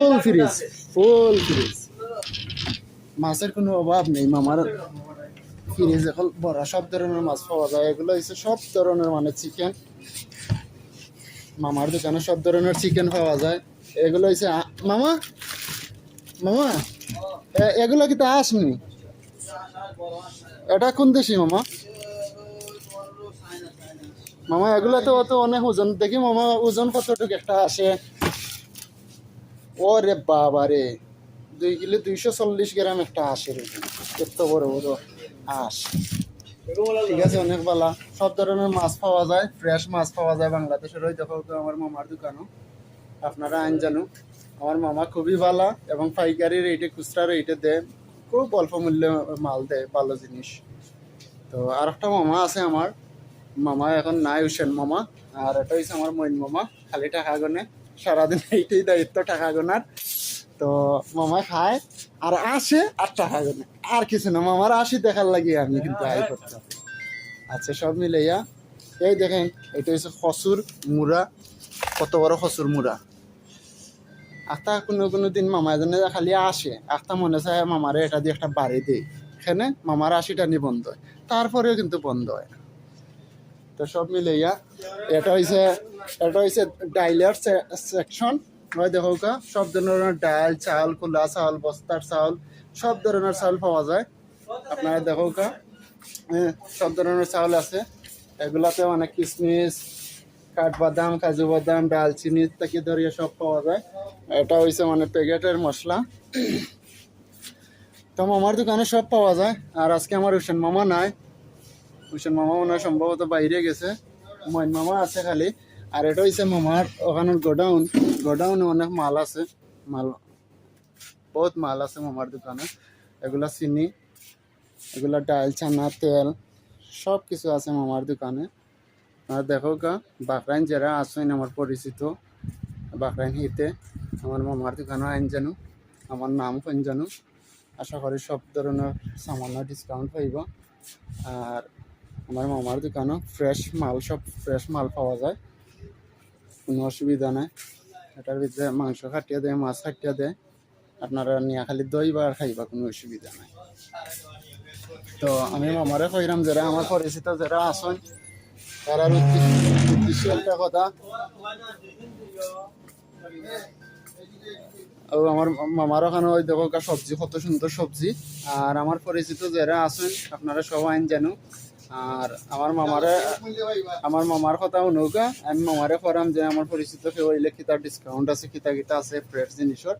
ফুল fridge, ফুল fridge, মাছের কোনো অভাব নেই। মামার ফ্রিজ এখন ভরা, সব ধরনের মাছ পাওয়া যায়। এগুলো হচ্ছে সব ধরনের মানে চিকেন, মামার দোকানে সব ধরনের চিকেন পাওয়া যায়। এগুলো হচ্ছে মামা, মামা এগুলো কি তা আসনি? এটা কোন দেশি মামা? মামা এগুলো তো অত অনেক ওজন দেখি মামা, ওজন কতটুকু একটা আসে? ওরে বাবা রে, 2 কিলো 240 গ্রাম একটা হাঁসের ওজন, এত বড় বড় হাঁস। ঠিক আছে, অনেক ভালো। সব ধরনের মাছ পাওয়া যায়, ফ্রেশ মাছ পাওয়া যায় বাংলাদেশের। ওই দেখো তো আমার মামার দোকানও, আপনারা আইন জানো। আমার মামা খুবই ভালো এবং পাইকারি রেটে, খুচরা রেটে দেয়, খুব অল্প মূল্যে মাল দেয়, ভালো জিনিস। তো আর একটা মামা আছে আমার, মামা এখন নাই, হোসেন মামা। আর এটা হচ্ছে আমার মইন মামা, খালি টাকা গনে, সারাদিন এইটাই দায়িত্ব, টাকা গোনার। তো মামা খায় আর আসে আর টাকা গোনে, আর কিছু না। মামার আসি দেখার লাগিয়ে আমি কিন্তু আয় করতাম। আচ্ছা, সব মিলাইয়া এই দেখেন, এটা হচ্ছে খসুর মুড়া, কত বড় খসুর মুড়া। আখতা কোনো কোনো দিন মামা এজনে খালি আসে, আখতা মনে চায় মামারে এটা দিয়ে একটা বাড়ি দেয়, এখানে মামার আশিটা নি বন্ধ হয়, তারপরেও কিন্তু বন্ধ হয় না। তো সব মিলাইয়া এটা হইছে ডাইলের সেকশন। ওই দেখো কা, সব ধরনের ডাল, চাল, খোলা চাল, বস্তার চাল, সব ধরনের চাল পাওয়া যায়। আপনারা দেখো কা, সব ধরনের চাউল আছে। এগুলাতে অনেক কিশমিশ, কাঠবাদাম, কাজু বাদাম, ডালচিনি থেকে ধরিয়ে সব পাওয়া যায়। এটা হইছে মানে প্যাকেটের মশলা। তো মামার দোকানে সব পাওয়া যায়। আর আজকে আমার হোসেন মামা নাই, হোসেন মামা মনে হয় সম্ভবত বাইরে গেছে, মইন মামা আছে খালি। আর এটা হচ্ছে মামার ওখানে গোডাউন, গোডাউনে অনেক মাল আছে, মাল, বহুত মাল আছে মামার দোকানে। এগুলা চিনি, এগুলা ডাল, চানা, তেল, সব কিছু আছে মামার দোকানে। আর দেখো কা, বাকরাইন যারা আছেন আমার পরিচিত, বাকরাইন হিতে আমার মামার দোকানও আইন জানো, আমার নাম কোন জানো। আশা করি সব ধরনের সামান্য ডিসকাউন্ট পাইব। আর আমার মামার দোকানও ফ্রেশ মাল, সব ফ্রেশ মাল পাওয়া যায়, কোনো অসুবিধা নাই। এটার ভিতরে মাংস খাটিয়ে দেয়, মাছ খাটিয়ে দেয়, আপনারা নিয়ে খালি দই বা খাইবা, কোনো অসুবিধা নাই। তো আমি মামারে কইরাম, যারা আমার পরিচিত যারা আসেন, তারা উদ্দেশ্য একটা কথা। ও আমার মামার ওখানে ওই দেখো সবজি, কত সুন্দর সবজি। আর আমার পরিচিত যারা আছেন আপনারা সবাই আইন জানো। আর আমার মামার কথাও নৌকা, আমি মামারে করাম যে আমার পরিচিত কেউ হইলে কিতা ডিসকাউন্ট আছে, কিতা কিতা আছে ফ্রেশ জিনিসের,